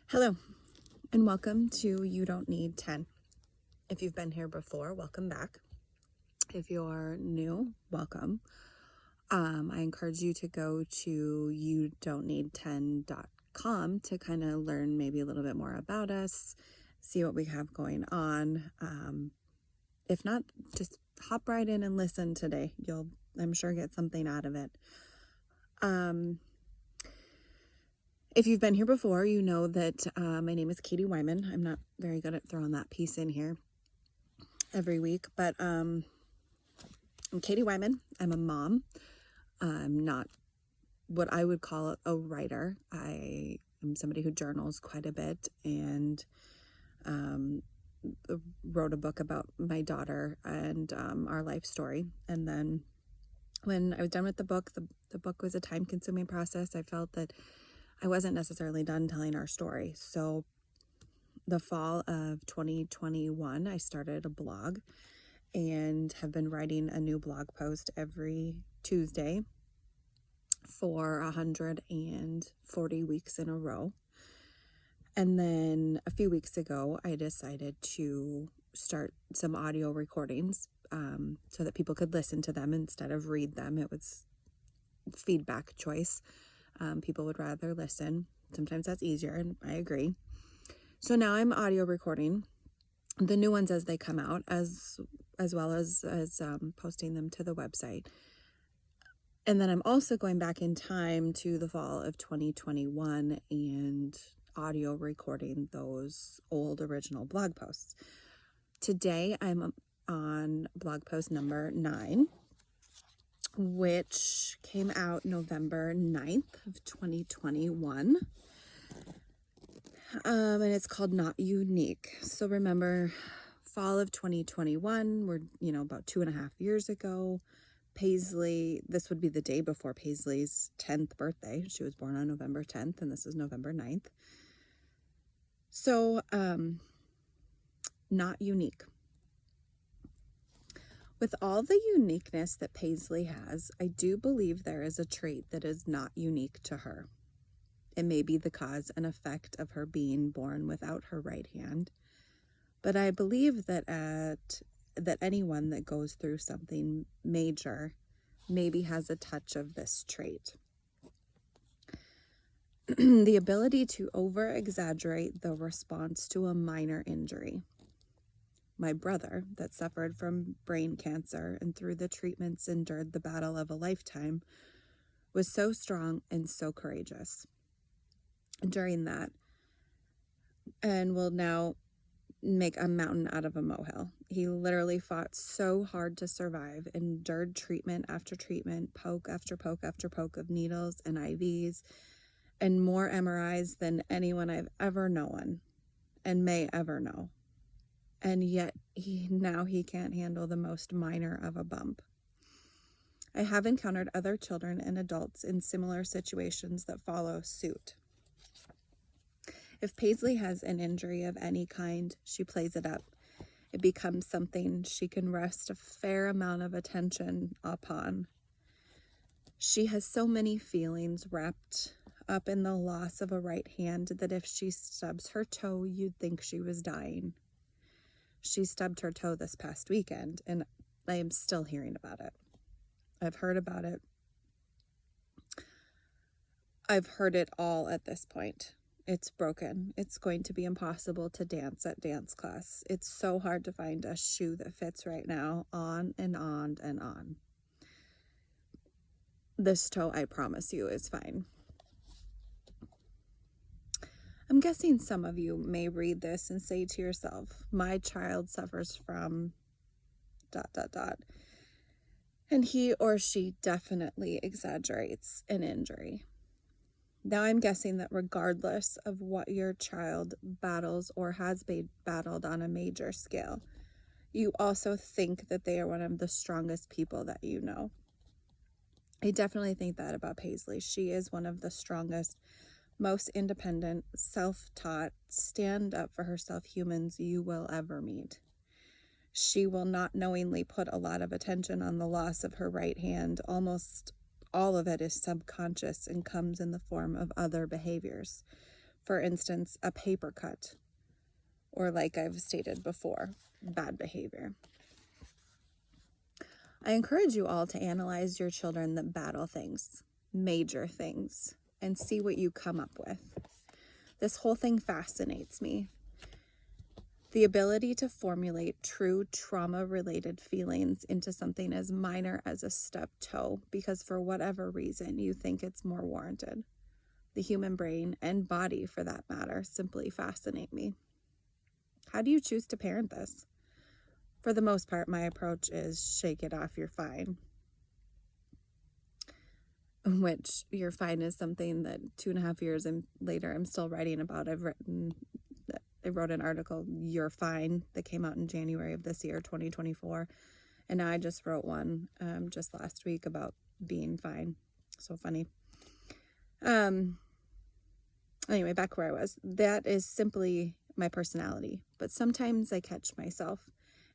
Hello, and welcome to You Don't Need 10. If you've been here before, welcome back. If you're new, welcome. I encourage you to go to youdon'tneed10.com to kind of learn maybe a little bit more about us, see what we have going on. If not, just hop right in and listen today. You'll, I'm sure, get something out of it. If you've been here before, you know that my name is Katie Wyman. I'm not very good at throwing that piece in here every week, but I'm Katie Wyman. I'm a mom. I'm not what I would call a writer. I am somebody who journals quite a bit and wrote a book about my daughter and our life story. And then when I was done with the book was a time-consuming process. I felt that I wasn't necessarily done telling our story. So the fall of 2021, I started a blog and have been writing a new blog post every Tuesday for 140 weeks in a row. And then a few weeks ago, I decided to start some audio recordings so that people could listen to them instead of read them. It was feedback choice. People would rather listen. Sometimes that's easier, and I agree. So now I'm audio recording the new ones as they come out, as well as posting them to the website. And then I'm also going back in time to the fall of 2021 and audio recording those old original blog posts. Today I'm on blog post number 9, which came out November 9th of 2021. And it's called Not Unique. So remember, fall of 2021, we're, about 2.5 years ago. Paisley, this would be the day before Paisley's 10th birthday. She was born on November 10th, and this is November 9th. So, not unique. With all the uniqueness that Paisley has, I do believe there is a trait that is not unique to her. It may be the cause and effect of her being born without her right hand, but I believe that anyone that goes through something major maybe has a touch of this trait. The ability to over-exaggerate the response to a minor injury. My brother, that suffered from brain cancer and through the treatments endured the battle of a lifetime, was so strong and so courageous during that, and will now make a mountain out of a molehill. He literally fought so hard to survive, endured treatment after treatment, poke after poke after poke of needles and IVs, and more MRIs than anyone I've ever known and may ever know. And yet now he can't handle the most minor of a bump. I have encountered other children and adults in similar situations that follow suit. If Paisley has an injury of any kind, she plays it up. It becomes something she can rest a fair amount of attention upon. She has so many feelings wrapped up in the loss of a right hand that if she stubs her toe, you'd think she was dying. She stubbed her toe this past weekend, and I am still hearing about it. I've heard about it. I've heard it all at this point. It's broken. It's going to be impossible to dance at dance class. It's so hard to find a shoe that fits right now, on and on and on. This toe, I promise you, is fine. I'm guessing some of you may read this and say to yourself, my child suffers from ... And he or she definitely exaggerates an injury. Now I'm guessing that regardless of what your child battles or has battled on a major scale, you also think that they are one of the strongest people that you know. I definitely think that about Paisley. She is one of the strongest, most independent, self-taught, stand up for herself humans you will ever meet. She will not knowingly put a lot of attention on the loss of her right hand. Almost all of it is subconscious and comes in the form of other behaviors. For instance, a paper cut, or like I've stated before, bad behavior. I encourage you all to analyze your children that battle things, major things, and see what you come up with. This whole thing fascinates me. The ability to formulate true trauma-related feelings into something as minor as a stub toe because for whatever reason you think it's more warranted. The human brain, and body for that matter, simply fascinate me. How do you choose to parent this? For the most part, my approach is shake it off, you're fine. Which, you're fine is something that 2.5 years later I'm still writing about. I wrote an article, You're Fine, that came out in January of this year, 2024. And now I just wrote one just last week about being fine. So funny. Anyway, back where I was. That is simply my personality. But sometimes I catch myself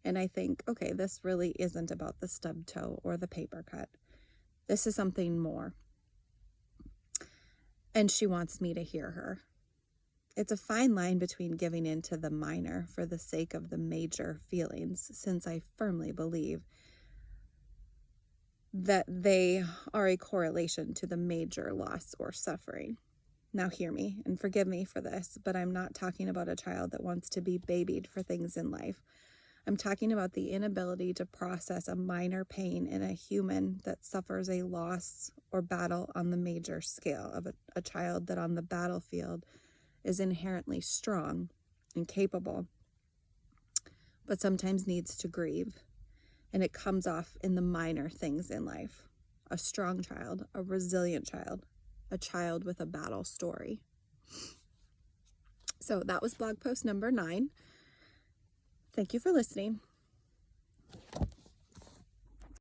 and I think, okay, this really isn't about the stub toe or the paper cut. This is something more. And she wants me to hear her. It's a fine line between giving in to the minor for the sake of the major feelings, since I firmly believe that they are a correlation to the major loss or suffering. Now hear me and forgive me for this, but I'm not talking about a child that wants to be babied for things in life. I'm talking about the inability to process a minor pain in a human that suffers a loss or battle on the major scale of a child that on the battlefield is inherently strong and capable, but sometimes needs to grieve. And it comes off in the minor things in life. A strong child, a resilient child, a child with a battle story. So that was blog post number 9. Thank you for listening.